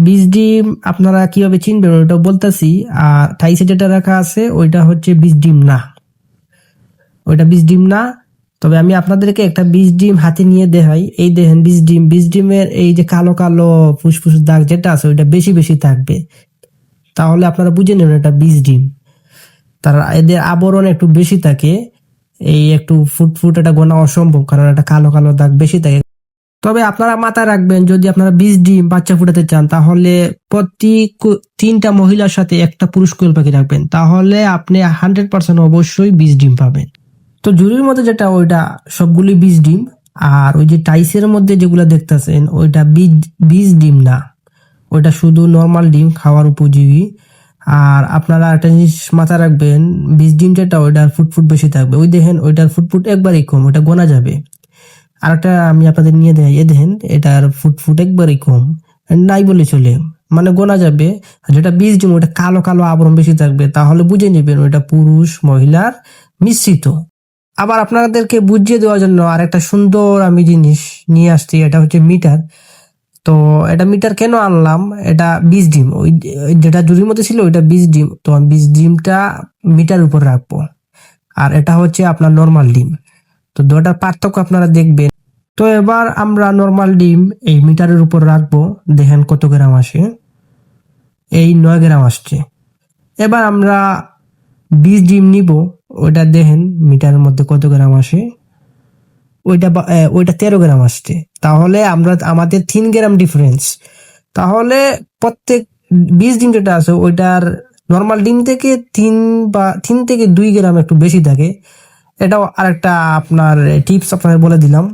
বীজ ডিম আপনারা কিভাবে চিনবেন ওইটাও বলতেছি। আর থাইসে যেটা রাখা আছে ওইটা হচ্ছে বীজ ডিম না, ওইটা বীজ ডিম না। তবে আমি আপনাদেরকে একটা বীজ ডিম হাতে নিয়ে দেখাই। এই দেখেন বীজ ডিম, বীজ ডিমের এই যে কালো কালো ফুসফুস দাগ যেটা আছে ওইটা বেশি বেশি থাকবে, তাহলে আপনারা বুঝে নেবেন এটা বীজ ডিম। তার এদের আবরণ একটু বেশি থাকে, এই একটু ফুটফুট এটা গোনা অসম্ভব, কারণ একটা কালো কালো দাগ বেশি থাকে। তবে আপনারা মাথায় রাখবেন, যদি আপনারা বীজ ডিম বাচ্চা ফুটাতে চান তাহলে প্রতি 3টা মহিলার সাথে একটা পুরুষ কোয়েল পাখি রাখবেন, তাহলে আপনি 100% অবশ্যই বীজ ডিম পাবেন। তো ঝুড়ির মধ্যে যেটা ওইটা সবগুলি বীজ ডিম, আর ওই যে টাইসের মধ্যে যেগুলো দেখতেছেন ওইটা বীজ ডিম না, ওইটা শুধু নর্মাল ডিম খাওয়ার উপযোগী। আর আপনারা একটা জিনিস মাথায় রাখবেন, বীজ ডিম যেটা ওইটার ফুটফুট বেশি থাকবে। ওই দেখেন ওইটার ফুটফুট একবারই কম, ওইটা গোনা যাবে। আর একটা আমি আপনাদের নিয়ে দেখাই, এ দেখেন এটার ফুটফুট একবারই কম, নাই বলে চলে, মানে গোনা যাবে। আর যেটা বীজ ডিম ওইটা কালো কালো আবরণ বেশি থাকবে, তাহলে বুঝে নেবেন ওইটা পুরুষ মহিলার মিশ্রিত। আবার আপনাদেরকে বুঝিয়ে দেওয়ার জন্য আর একটা সুন্দর আমি জিনিস নিয়ে আসছি, এটা হচ্ছে মিটার। তো এটা মিটার কেন আনলাম, এটা বীজ ডিম, ওই যেটা জুড়ির মধ্যে ছিল ওইটা বীজ ডিম, তো আমি বীজ ডিমটা মিটার উপর রাখবো। আর এটা হচ্ছে আপনার নর্মাল ডিম, তো দুটার পার্থক্য আপনারা দেখবেন। তো এবার আমরা নর্মাল ডিম এই মিটারের উপর রাখবো, দেখেন কত গ্রাম আসে, এই 9 গ্রাম আসছে। এবার আমরা বীজ ডিম নিব, ওইটা দেখেন মিটারের মধ্যে কত গ্রাম আসে, ওইটা 13 গ্রাম আসছে। তাহলে আমাদের 3 গ্রাম ডিফারেন্স। তাহলে প্রত্যেক বীজ ডিম যেটা আছে ওইটার নর্মাল ডিম থেকে 3 থেকে 2 গ্রাম একটু বেশি থাকে। এটাও আরেকটা আপনার টিপস আপনাদের বলে দিলাম।